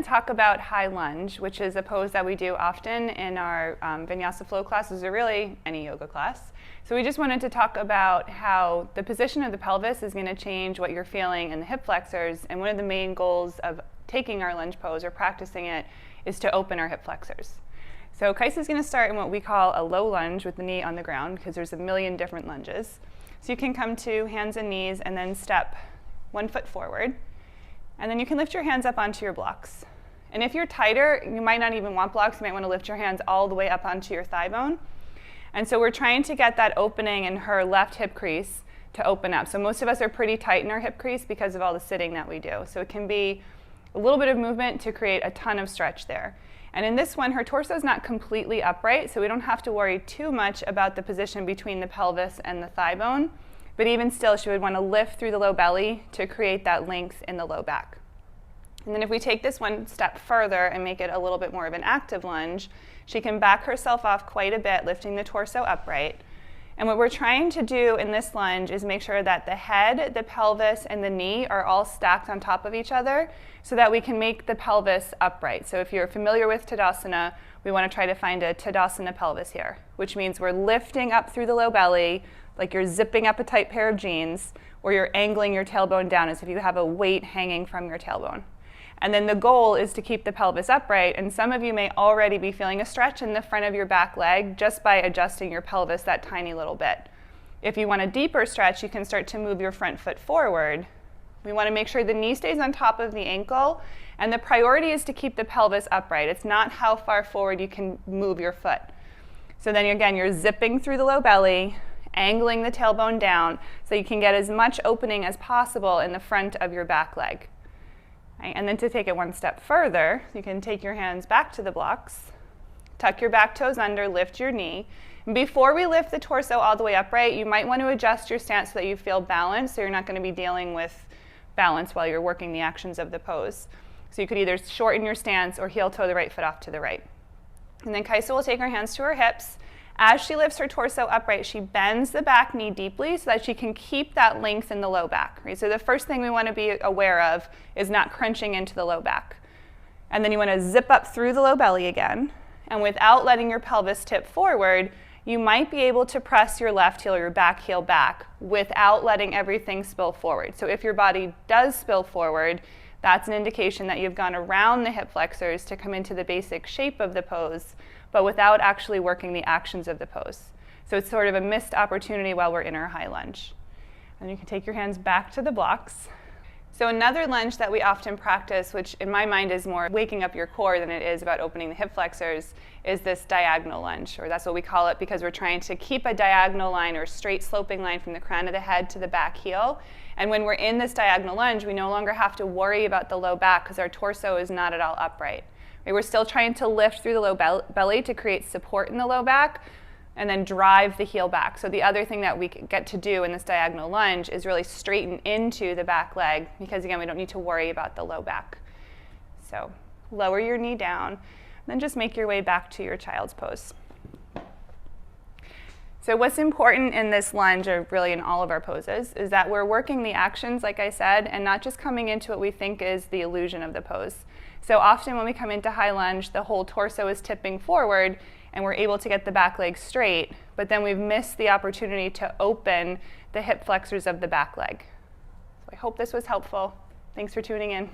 talk about high lunge, which is a pose that we do often in our vinyasa flow classes, or really any yoga class. So we just wanted to talk about how the position of the pelvis is going to change what you're feeling in the hip flexors, and one of the main goals of taking our lunge pose or practicing it is to open our hip flexors. So Kajsa is going to start in what we call a low lunge with the knee on the ground, because there's a million different lunges. So you can come to hands and knees and then step 1 foot forward. And then you can lift your hands up onto your blocks. And if you're tighter, you might not even want blocks. You might want to lift your hands all the way up onto your thigh bone. And so we're trying to get that opening in her left hip crease to open up. So most of us are pretty tight in our hip crease because of all the sitting that we do. So it can be a little bit of movement to create a ton of stretch there. And in this one, her torso is not completely upright, so we don't have to worry too much about the position between the pelvis and the thigh bone. But even still, she would want to lift through the low belly to create that length in the low back. And then if we take this one step further and make it a little bit more of an active lunge, she can back herself off quite a bit, lifting the torso upright. And what we're trying to do in this lunge is make sure that the head, the pelvis, and the knee are all stacked on top of each other so that we can make the pelvis upright. So if you're familiar with Tadasana, we want to try to find a Tadasana pelvis here, which means we're lifting up through the low belly, like you're zipping up a tight pair of jeans, or you're angling your tailbone down as if you have a weight hanging from your tailbone. And then the goal is to keep the pelvis upright, and some of you may already be feeling a stretch in the front of your back leg just by adjusting your pelvis that tiny little bit. If you want a deeper stretch, you can start to move your front foot forward. We want to make sure the knee stays on top of the ankle, and the priority is to keep the pelvis upright. It's not how far forward you can move your foot. So then again, you're zipping through the low belly, angling the tailbone down so you can get as much opening as possible in the front of your back leg. Right? And then to take it one step further, you can take your hands back to the blocks, tuck your back toes under, lift your knee. And before we lift the torso all the way upright, you might want to adjust your stance so that you feel balanced, so you're not going to be dealing with balance while you're working the actions of the pose. So you could either shorten your stance or heel toe the right foot off to the right. And then Kajsa will take her hands to her hips. As she lifts her torso upright, she bends the back knee deeply so that she can keep that length in the low back. Right? So the first thing we want to be aware of is not crunching into the low back. And then you want to zip up through the low belly again. And without letting your pelvis tip forward, you might be able to press your left heel or your back heel back without letting everything spill forward. So if your body does spill forward, that's an indication that you've gone around the hip flexors to come into the basic shape of the pose, but without actually working the actions of the pose. So it's sort of a missed opportunity while we're in our high lunge. And you can take your hands back to the blocks. So another lunge that we often practice, which in my mind is more waking up your core than it is about opening the hip flexors, is this diagonal lunge, or that's what we call it because we're trying to keep a diagonal line or straight sloping line from the crown of the head to the back heel. And when we're in this diagonal lunge, we no longer have to worry about the low back because our torso is not at all upright. We're still trying to lift through the low belly to create support in the low back and then drive the heel back. So the other thing that we get to do in this diagonal lunge is really straighten into the back leg because, again, we don't need to worry about the low back. So lower your knee down, then just make your way back to your child's pose. So what's important in this lunge, or really in all of our poses, is that we're working the actions, like I said, and not just coming into what we think is the illusion of the pose. So often when we come into high lunge, the whole torso is tipping forward, and we're able to get the back leg straight, but then we've missed the opportunity to open the hip flexors of the back leg. So I hope this was helpful. Thanks for tuning in.